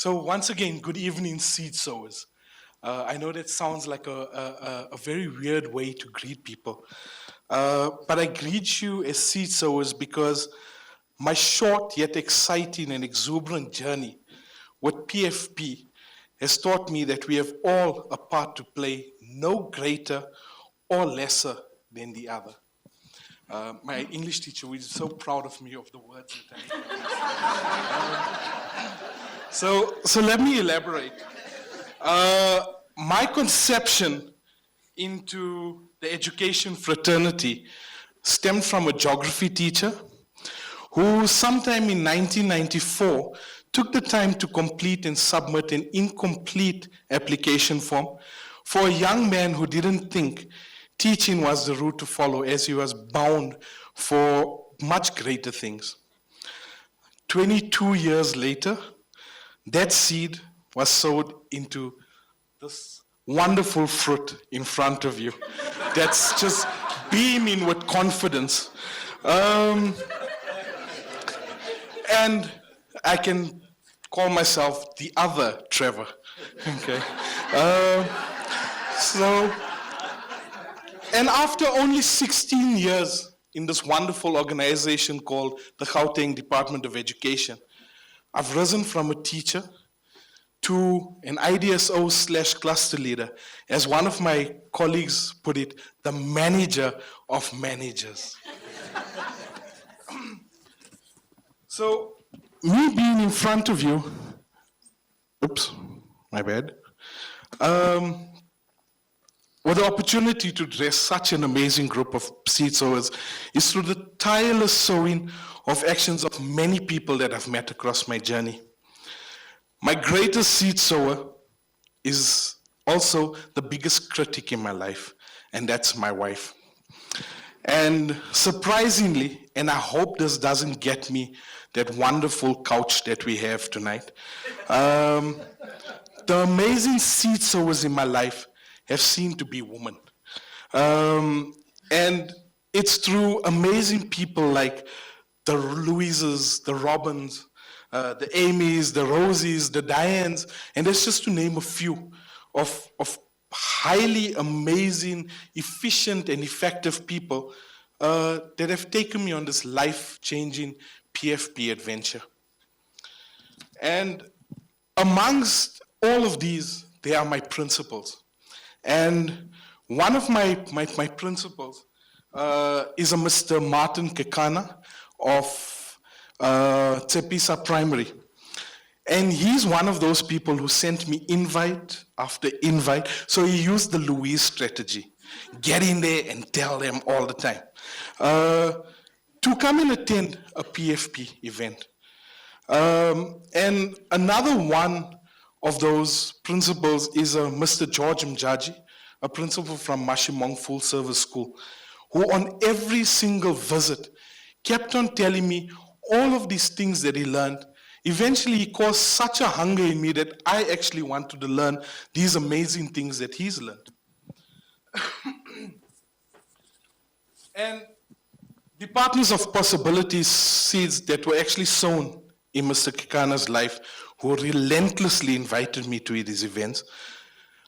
So once again, good evening, seed sowers. I know that sounds like a very weird way to greet people, but I greet you as seed sowers because my short yet exciting and exuberant journey with PFP has taught me that we have all a part to play, no greater or lesser than the other. My English teacher was so proud of me of the words that so let me elaborate. My conception into the education fraternity stemmed from a geography teacher who sometime in 1994 took the time to complete and submit an incomplete application form for a young man who didn't think teaching was the route to follow, as he was bound for much greater things. 22 years later, that seed was sowed into this wonderful fruit in front of you that's just beaming with confidence. And I can call myself the other Trevor. Okay. And after only 16 years in this wonderful organization called the Gauteng Department of Education, I've risen from a teacher to an IDSO/cluster leader, as one of my colleagues put it, the manager of managers. So, me being in front of you, oops, my bad, with the opportunity to address such an amazing group of seed sowers is through the tireless sowing of actions of many people that I've met across my journey. My greatest seed sower is also the biggest critic in my life, and that's my wife. And surprisingly, and I hope this doesn't get me that wonderful couch that we have tonight, the amazing seed sowers in my life have seemed to be women. And it's through amazing people like the Louises, the Robins, the Amy's, the Rosies, the Dianes, and that's just to name a few of highly amazing, efficient, and effective people that have taken me on this life-changing PFP adventure. And amongst all of these, they are my principles. And one of my principles is a Mr. Martin Kekana of Tsepisa Primary. And he's one of those people who sent me invite after invite. So he used the Louise strategy. Get in there and tell them all the time. To come and attend a PFP event. And another one of those principals is Mr. George Mjaji, a principal from Mashimong Full Service School, who on every single visit kept on telling me all of these things that he learned. Eventually, he caused such a hunger in me that I actually wanted to learn these amazing things that he's learned. And the partners of possibilities seeds that were actually sown in Mr. Kekana's life, who relentlessly invited me to these events,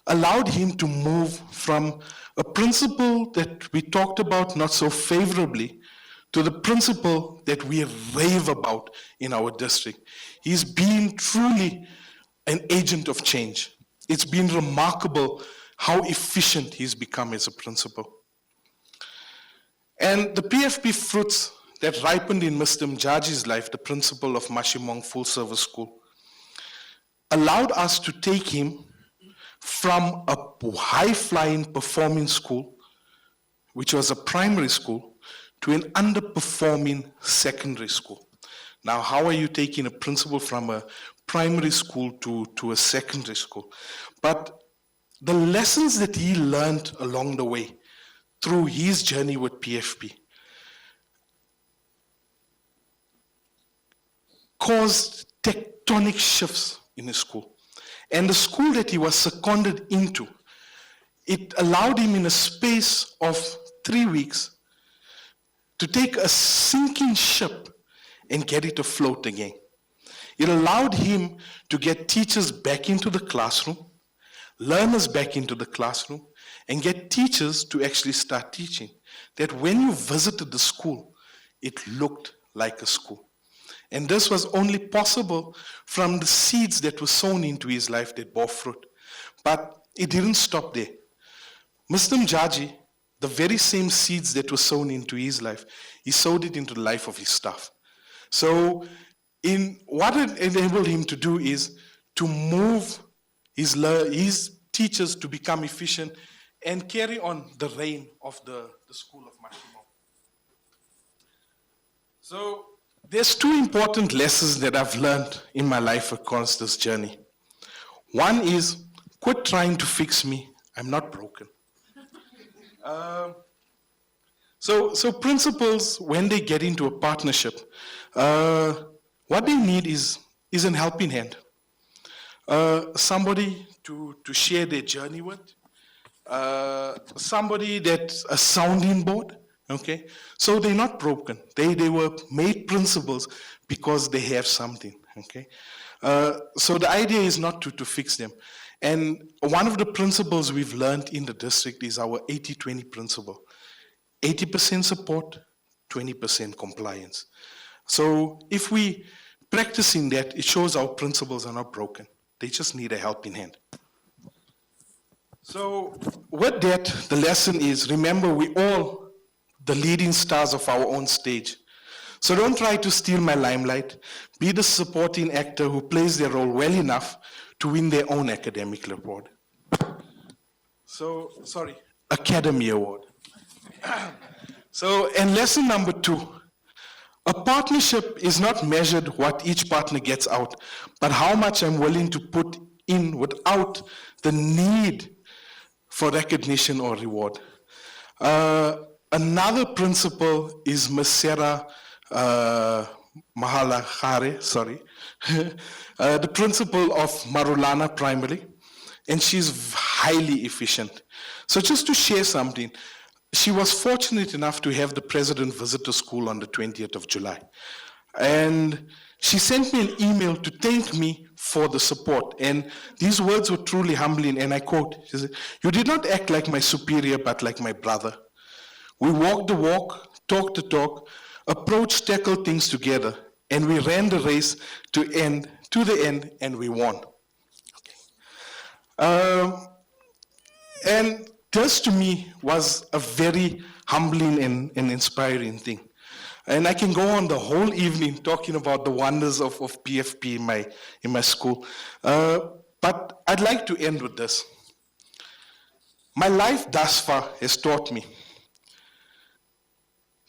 allowed him to move from a principle that we talked about not so favorably to the principle that we rave about in our district. He's been truly an agent of change. It's been remarkable how efficient he's become as a principal. And the PFP fruits that ripened in Mr. Mjaji's life, the principal of Mashimong Full Service School, allowed us to take him from a high-flying performing school, which was a primary school, to an underperforming secondary school. Now, how are you taking a principal from a primary school to a secondary school? But the lessons that he learned along the way through his journey with PFP caused tectonic shifts in his school. And the school that he was seconded into, it allowed him in a space of 3 weeks to take a sinking ship and get it afloat again. It allowed him to get teachers back into the classroom, learners back into the classroom, and get teachers to actually start teaching. That when you visited the school, it looked like a school. And this was only possible from the seeds that were sown into his life that bore fruit. But it didn't stop there. Mr. Mjaji, the very same seeds that were sown into his life, he sowed it into the life of his staff. So what it enabled him to do is to move his teachers to become efficient and carry on the reign of the school of Mashimo. So there's two important lessons that I've learned in my life across this journey. One is, quit trying to fix me. I'm not broken. So principals, when they get into a partnership, what they need is an helping hand. Somebody to share their journey with, somebody that's a sounding board, okay? So they're not broken. They were made principals because they have something, okay? So the idea is not to fix them. And one of the principles we've learned in the district is our 80-20 principle. 80% support, 20% compliance. So if we practicing that, it shows our principles are not broken. They just need a helping hand. So with that, the lesson is, remember, we all the leading stars of our own stage. So don't try to steal my limelight. Be the supporting actor who plays their role well enough to win their own academic award. So, sorry, Academy Award. So, and lesson number 2, a partnership is not measured what each partner gets out, but how much I'm willing to put in without the need for recognition or reward. Another principle is Ms. Sarah Mahalagare, sorry, the principal of Marulana Primary, and she's highly efficient. So just to share something, she was fortunate enough to have the president visit the school on the 20th of July. And she sent me an email to thank me for the support. And these words were truly humbling, and I quote, she said, "You did not act like my superior, but like my brother. We walked the walk, talked the talk, approached, tackled things together, and we ran the race to the end, and we won." Okay. And this to me was a very humbling and inspiring thing. And I can go on the whole evening talking about the wonders of PFP in my school. But I'd like to end with this. My life thus far has taught me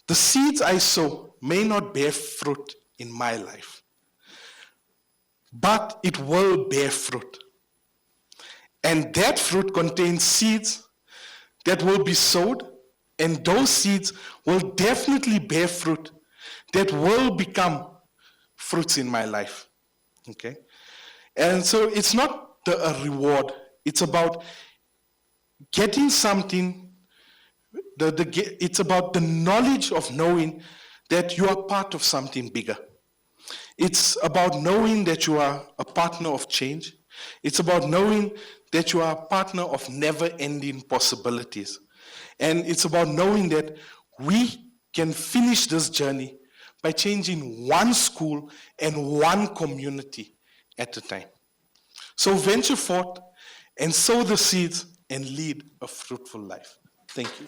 the seeds I sow may not bear fruit in my life, but it will bear fruit. And that fruit contains seeds that will be sowed, and those seeds will definitely bear fruit that will become fruits in my life. Okay? And so it's not a reward, it's about getting something. It's about the knowledge of knowing that you are part of something bigger. It's about knowing that you are a partner of change. It's about knowing that you are a partner of never-ending possibilities. And it's about knowing that we can finish this journey by changing one school and one community at a time. So venture forth and sow the seeds and lead a fruitful life. Thank you.